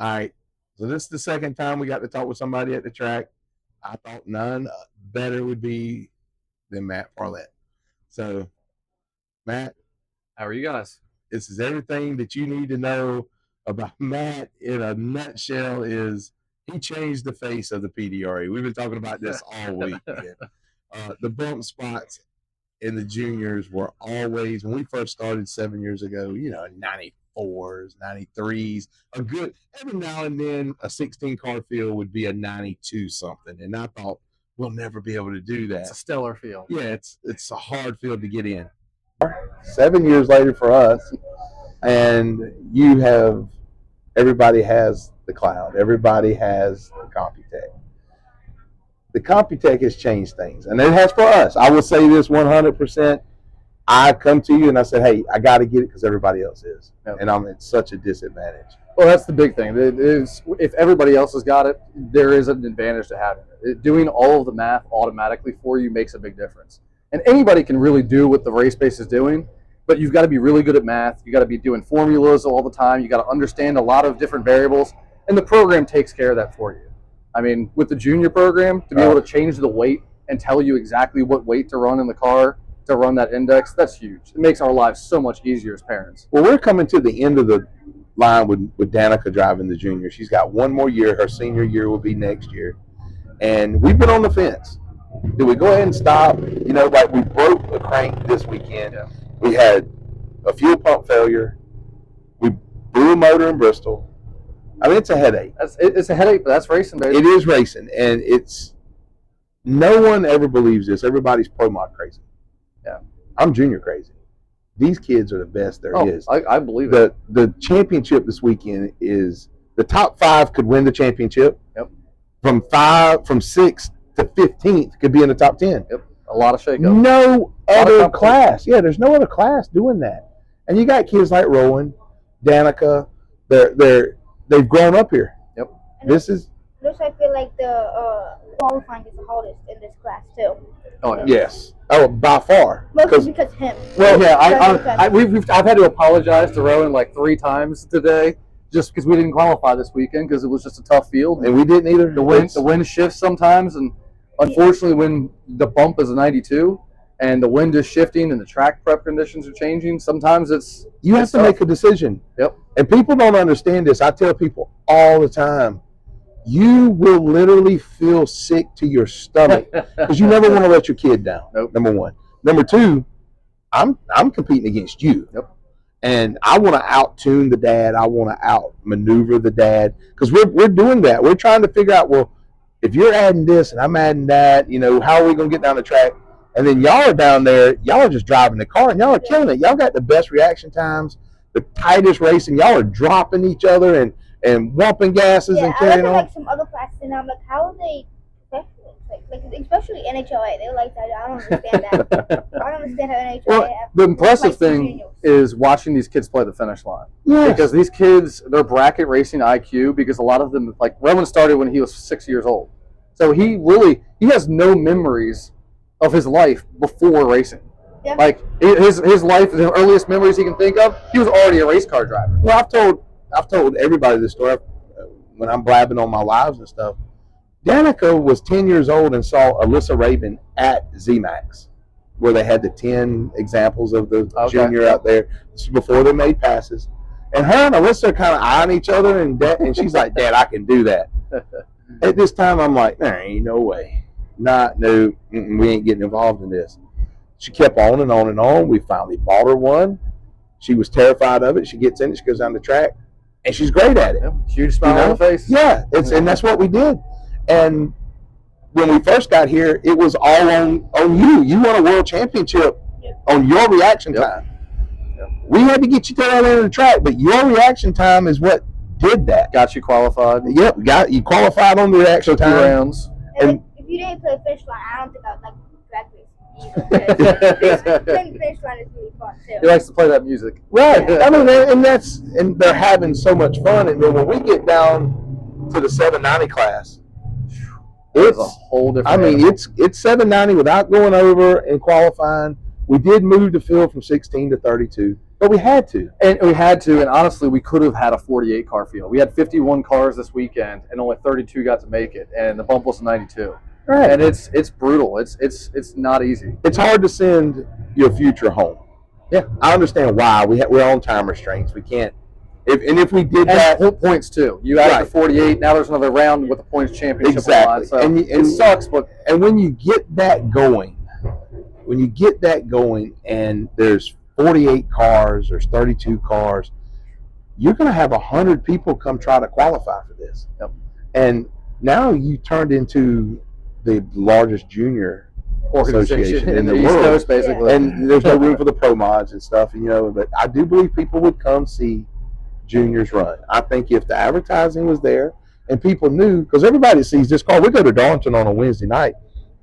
All right. So this is the second time we got to talk with somebody at the track. I thought none better would be than Matt Parlett. So, Matt, how are you guys? This is everything that you need to know about Matt in a nutshell. Is he changed the face of the PDRA? We've been talking about this all week. The bump spots in the juniors were always, when we first started 7 years ago, 94s, 93s, a good, every now and then a 16 car field would be a 92 something. And I thought, we'll never be able to do that. It's a stellar field. Yeah, it's a hard field to get in. 7 years later for us, and everybody has the cloud. Everybody has the Computech. The Computech has changed things, and it has for us. I will say this 100%. I come to you and I said, hey, I got to get it because everybody else is. Yep. And I'm at such a disadvantage. Well, that's the big thing. It is, if everybody else has got it, there is an advantage to having it. Doing all of the math automatically for you makes a big difference. And anybody can really do what the race base is doing, but you've got to be really good at math. You got to be doing formulas all the time. You got to understand a lot of different variables, and the program takes care of that for you. I mean, with the junior program, to be able to change the weight and tell you exactly what weight to run in the car to run that index, that's huge. It makes our lives so much easier as parents. Well, we're coming to the end of the line with Danica driving the junior. She's got one more year. Her senior year will be next year. And we've been on the fence. Do we go ahead and stop? Like we broke a crank this weekend. Yeah. We had a fuel pump failure. We blew a motor in Bristol. I mean, it's a headache. It's a headache, but that's racing, baby. It is racing, and no one ever believes this. Everybody's pro mod crazy. Yeah, I'm junior crazy. These kids are the best there is. I believe it. The championship this weekend is the top 5 could win the championship. Yep. From 6th to 15th could be in the top 10. Yep. A lot of shakeup. No other class. Yeah, there's no other class doing that. And you got kids like Rowan, Danica. They've grown up here. Yep. And this is. I feel like the qualifying is the hardest in this class too. Oh yeah. Yes. Oh, by far. Mostly because him. Well, yeah. I've had to apologize to Rowan like 3 times today, just because we didn't qualify this weekend because it was just a tough field, and we didn't either. The wind shifts sometimes, and unfortunately, when the bump is a 92 and the wind is shifting and the track prep conditions are changing, sometimes you have to make a decision. Yep. And people don't understand this. I tell people all the time, you will literally feel sick to your stomach because you never want to let your kid down. Nope. Number one. Number two, I'm competing against you. Yep. And I want to out-tune the dad. I want to out-maneuver the dad because we're doing that. We're trying to figure out, well, if you're adding this and I'm adding that, how are we going to get down the track? And then y'all are down there, y'all are just driving the car, and y'all are killing it. Y'all got the best reaction times, the tightest racing. Y'all are dropping each other and whumping gases and carrying on. I look at like some other classes, and I'm like, how are they like especially NHLA? They like that. I don't understand that. I don't understand how NHLA. Well, the impressive thing is watching these kids play the finish line. Yes. Because these kids, their bracket racing IQ, because a lot of them, like Rowan started when he was 6 years old. So he has no memories of his life before racing. Yeah. Like his life, the earliest memories he can think of, he was already a race car driver. Well, I've told everybody this story when I'm blabbing on my lives and stuff. Danica was 10 years old and saw Alyssa Rabin at ZMAX, where they had the 10 examples of the junior out there. This was before they made passes. And her and Alyssa are kind of eyeing each other, and she's like, Dad, I can do that. At this time, I'm like, there ain't no way. No, we ain't getting involved in this. She kept on and on and on. We finally bought her one. She was terrified of it. She gets in it. She goes down the track, and she's great at it. Huge smile on the face. Yeah, and that's what we did. And when we first got here, it was all on you. You won a world championship on your reaction time. Yep. We had to get you to that end of the track, but your reaction time is what did that. Got you qualified. Yep, you qualified on the reaction time. 2 rounds. And if you didn't play finish line, I don't think I would like drag racing either. Playing finish line is really fun too. He likes to play that music. Right. I mean, and they're having so much fun. And then when we get down to the 790 class, it's a whole different. I mean, it's 790 without going over and qualifying. We did move the field from 16 to 32. But we had to. And we had to, and honestly, we could have had a 48 car field. We had 51 cars this weekend, and only 32 got to make it, and the bump was 92. Right. And it's brutal. It's not easy. It's hard to send your future home. Yeah, I understand why. We're on time restraints. We can't. If we did that, points too. You added the 48. Now there's another round with the points championship. Exactly. On, so it sucks, but when you get that going, and there's 48 cars, there's 32 cars, you're going to have 100 people come try to qualify for this. Yep. And now you turned into the largest junior organization in the East world, Coast, basically. And there's no room for the pro mods and stuff, but I do believe people would come see juniors run. I think if the advertising was there and people knew, because everybody sees this car, we go to Darlington on a Wednesday night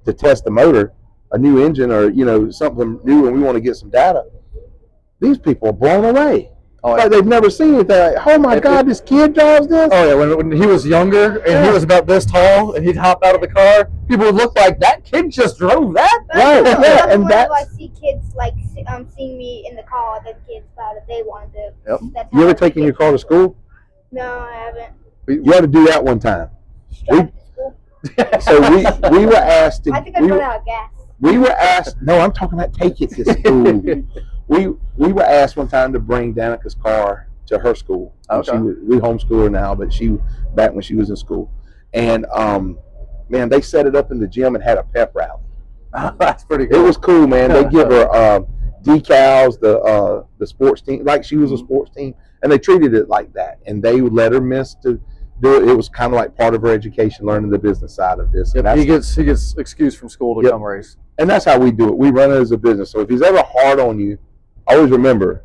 to test the motor, a new engine, or something new, and we want to get some data. These people are blown away. Oh, like they've never seen it. They're like, oh my God, this kid drives this? Oh, yeah. When he was younger and he was about this tall and he'd hop out of the car, people would look like, that kid just drove that? Right. Yeah. And that's why I see kids seeing me in the car, the kids that they wanted to. Yep. That's you ever taken your car to school? No, I haven't. You had to do that one time. Drive to school. So we were asked to. I think I run out of gas. We were asked. No, I'm talking about take it to school. We were asked one time to bring Danica's car to her school. Okay. We homeschool her now, but back when she was in school, and man, they set it up in the gym and had a pep rally. That's pretty cool. It was cool, man. They give her decals, the sports team, like she was a sports team, and they treated it like that. And they would let her miss to do it. It was kind of like part of her education, learning the business side of this. Yep, he gets excused from school to come race. And that's how we do it. We run it as a business. So if he's ever hard on you, always remember,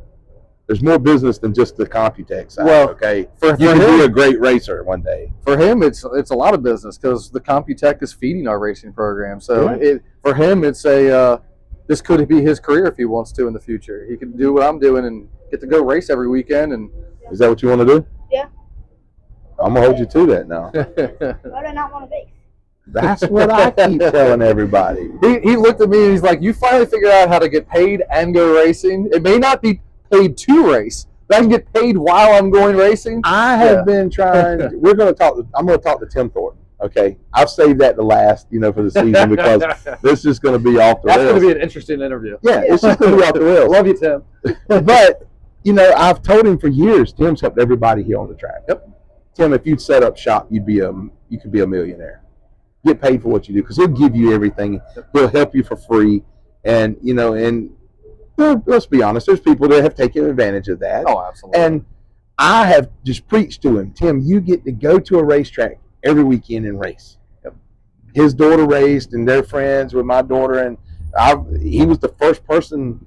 there's more business than just the Computech side. Well, okay, you can be a great racer one day. For him, it's a lot of business because the Computech is feeding our racing program. So for him, it's this could be his career if he wants to in the future. He can do what I'm doing and get to go race every weekend. And is that what you want to do? Yeah. I'm gonna hold you to that now. Why do I not want to race? That's what I keep telling everybody. He looked at me and he's like, you finally figured out how to get paid and go racing. It may not be paid to race, but I can get paid while I'm going racing. I have been trying. I'm going to talk to Tim Thornton. Okay, I've saved that to last, for the season because this is going to be off the rails. That's going to be an interesting interview. Yeah, it's just going to be off the rails. Love you, Tim. But I've told him for years. Tim's helped everybody here on the track. Yep. Tim, if you'd set up shop, you could be a millionaire. Get paid for what you do because he'll give you everything. He'll help you for free, and let's be honest. There's people that have taken advantage of that. Oh, absolutely. And I have just preached to him, Tim. You get to go to a racetrack every weekend and race. Yep. His daughter raced, and they're friends with my daughter, and he was the first person.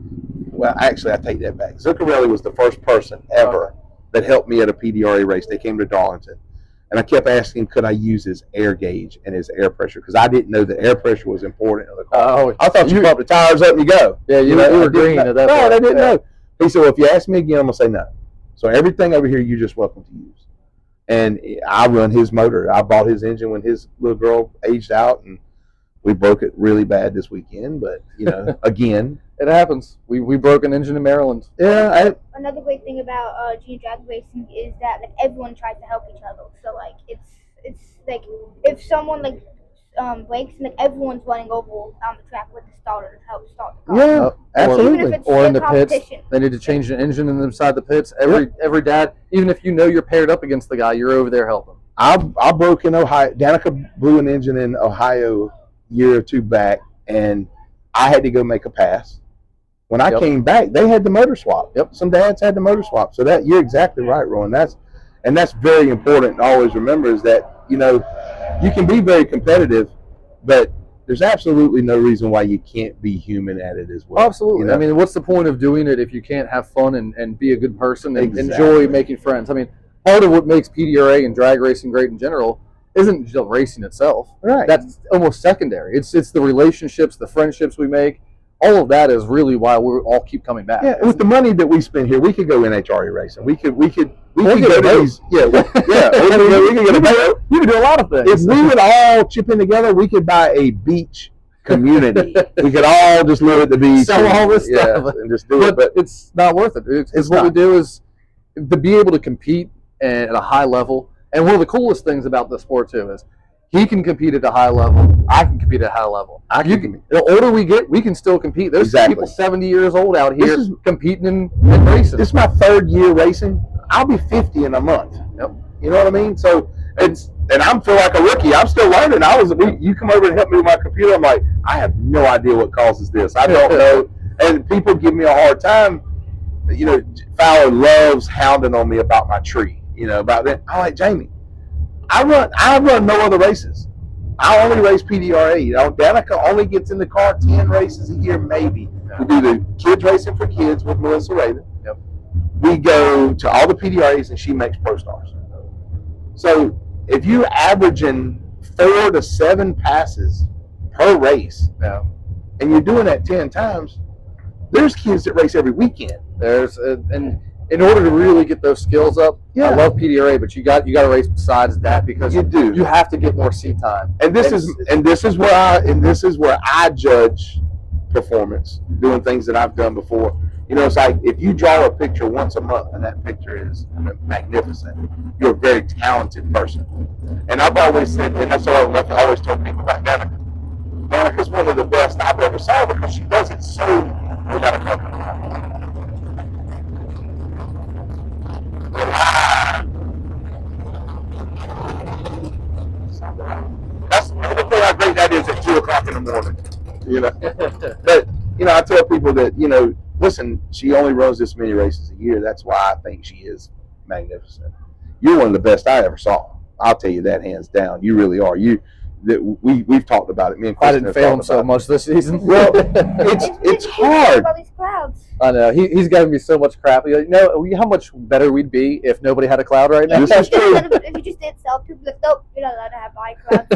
Well, actually, I take that back. Zuccarelli was the first person ever that helped me at a PDRA race. They came to Darlington. And I kept asking, could I use his air gauge and his air pressure? Because I didn't know that air pressure was important in the car. I thought you pump the tires up and you go. Yeah, you were green at that point. No, I didn't know. He said, well, if you ask me again, I'm going to say no. So everything over here, you're just welcome to use. And I run his motor. I bought his engine when his little girl aged out, and we broke it really bad this weekend. But, again. It happens. We broke an engine in Maryland. Yeah. Another great thing about junior drag racing is that everyone tries to help each other. So it's like if someone breaks, everyone's running over on the track with the starter to help start the car. Yeah, absolutely. Even if it's or in the pits, competition. they need to change the engine inside the pits. Every dad, even if you're paired up against the guy, you're over there helping. I broke in Ohio. Danica blew an engine in Ohio a year or two back, and I had to go make a pass. When I came back, they had the motor swap. Yep. Some dads had the motor swap. So that you're exactly right, Rowan. That's very important to always remember is that, you can be very competitive, but there's absolutely no reason why you can't be human at it as well. Absolutely. I mean, what's the point of doing it if you can't have fun and be a good person and Exactly. enjoy making friends? I mean, part of what makes PDRA and drag racing great in general isn't just racing itself. Right. That's almost secondary. It's the relationships, the friendships we make. All of that is really why we all keep coming back. Yeah, with the money that we spend here, we could go NHRA racing. We could go get to a boat. these. Yeah, we could get a boat. You can do a lot of things. If we would all chip in together, we could buy a beach community. We could all just live at the beach. Sell all this stuff. And just do it. But it's not worth it. It's what not. we do is to be able to compete at a high level. And one of the coolest things about the sport too is he can compete at a high level. I can compete at a high level. The older we get, we can still compete. There's people 70 years old out here competing and racing. This is my 3rd year racing. I'll be 50 in a month. Yep. You know what I mean? So and I feel like a rookie. I'm still learning. You come over and help me with my computer. I'm like, I have no idea what causes this. I don't know. And people give me a hard time. You know, Fowler loves hounding on me about my tree. You know, about that. I'm like, Jamie, I run no other races. I only race PDRA. You know, Danica only gets in the car 10 races a year, maybe. We do the kids racing for kids with Melissa Raven. Yep. We go to all the PDRAs and she makes Pro Stars. So if you're averaging 4 to 7 passes per race, and you're doing that 10 times, there's kids that race every weekend. And in order to really get those skills up, I love PDRA, but you got to race besides that because you have to get more seat time. And this is where I judge performance, doing things that I've done before. You know, it's like if you draw a picture once a month and that picture is magnificent, you're a very talented person. And I've always said, and that's what I've always told people about Danica. Danica's one of the best I've ever saw because she does it so without a company. That's the other thing how great that is at 2 o'clock in the morning. You know, but you know, I tell people that listen, she only runs this many races a year. That's why I think she is magnificent. You're one of the best I ever saw. I'll tell you that hands down. You really are. We've talked about it. Me and Kristen I didn't fail him so much this season. Well, it's hard. These clouds. I know he's giving me so much crap. You know how much better we'd be if nobody had a cloud right now. This is true. If you just did self, people like, nope, you're not allowed to have my clouds.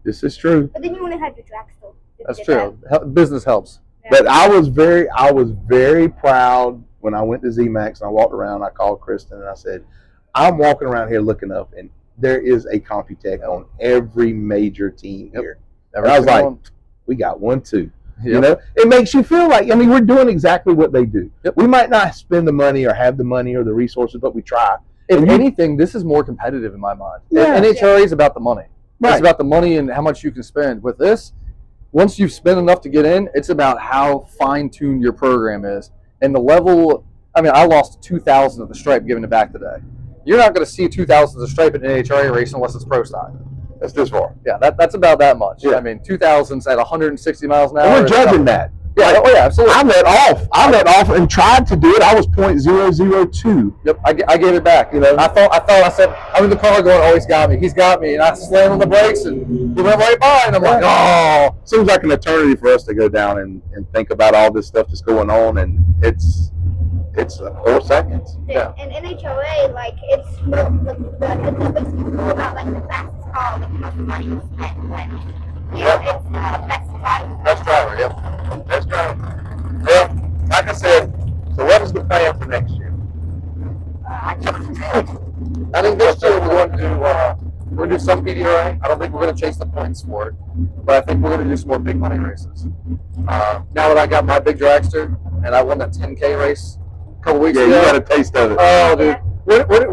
This is true. But then you want to have your Dragster. That's true. Business helps. Yeah. But I was very proud when I went to ZMAX and I walked around. I called Kristen and I said, I'm walking around here looking up, and there is a Computech on every major team here. And I was like, we got 1, 2. You know, it makes you feel like, we're doing exactly what they do. We might not spend the money or have the money or the resources, but we try. If anything, this is more competitive in my mind. Yeah. NHRA is about the money. Right. It's about the money and how much you can spend. With this, once you've spent enough to get in, it's about how fine-tuned your program is. And the level, I lost 2,000 of the stripe giving it back today. You're not going to see 2,000 of the stripe in an NHRA race unless it's pro style. That's this far. Yeah, that's about that much. Yeah. 2,000's at 160 miles an hour. And we're judging that. Yeah, oh yeah, absolutely. I let off and tried to do it. I was .002. Yep, I gave it back. I said, I'm in the car going, oh, he's got me. And I slammed on the brakes and he went right by. And I'm like, oh. Seems like an eternity for us to go down and think about all this stuff that's going on. And it's 4 seconds. Yeah. And NHRA, it's more, it's more about, the fastest car, how much money you spend. It's best driver. Best driver, yep. Best driver. Well, like I said, so what is the plan for next year? I think this year we're going to do some PDRA. I don't think we're going to chase the points for it, but I think we're going to do some more big money races. Now that I got my big dragster and I won that 10K race a couple weeks ago. Yeah, you got a taste of it. Oh, dude.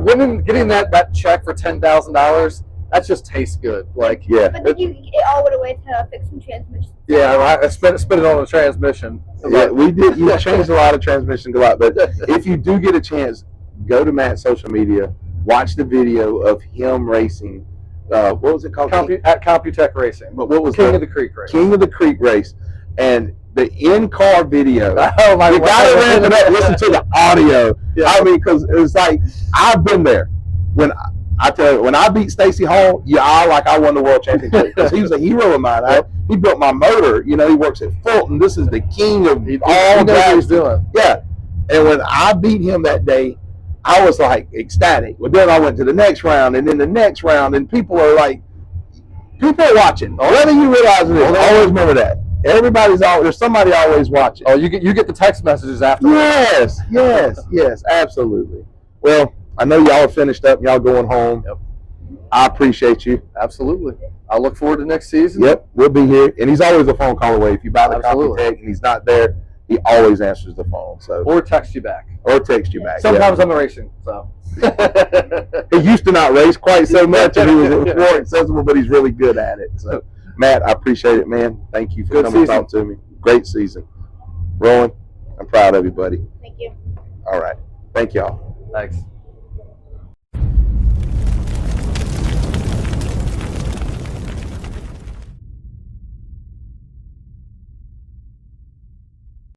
Winning, getting that check for $10,000, that just tastes good. Yeah. But then it all went away to fix some transmission. Yeah, I spent it on the transmission. Yeah, we did. You changed a lot of transmissions a lot, but if you do get a chance, go to Matt's social media, watch the video of him racing. What was it called? At Computech Racing. But what was King of the Creek race? King of the Creek race, and the in-car video. Oh my! You gotta ramp it up. Listen to the audio. Yeah. Because it's like I've been there. When I tell you, when I beat Stacy Hall, I won the world championship because he was a hero of mine. He built my motor. He works at Fulton. This is the king of all guys. He's doing. Yeah, and when I beat him that day, I was ecstatic. Well, then I went to the next round, and then the next round, and people are watching. Whether you realize it, always remember that. There's somebody always watching. Oh, you get the text messages after. Yes, absolutely. Well, I know y'all are finished up and y'all going home. Yep. I appreciate you. Absolutely. I look forward to next season. Yep, we'll be here. And he's always a phone call away. If you buy the Absolutely. copy tag and he's not there, he always answers the phone. So Or text you back. or text you back. Sometimes I'm racing, so. He used to not race quite so much, and he was more accessible, but he's really good at it. So, Matt, I appreciate it, man. Thank you for Good coming to season. talk to me. Great season. Rowan, I'm proud of you, buddy. Thank you. All right. Thank y'all. Thanks.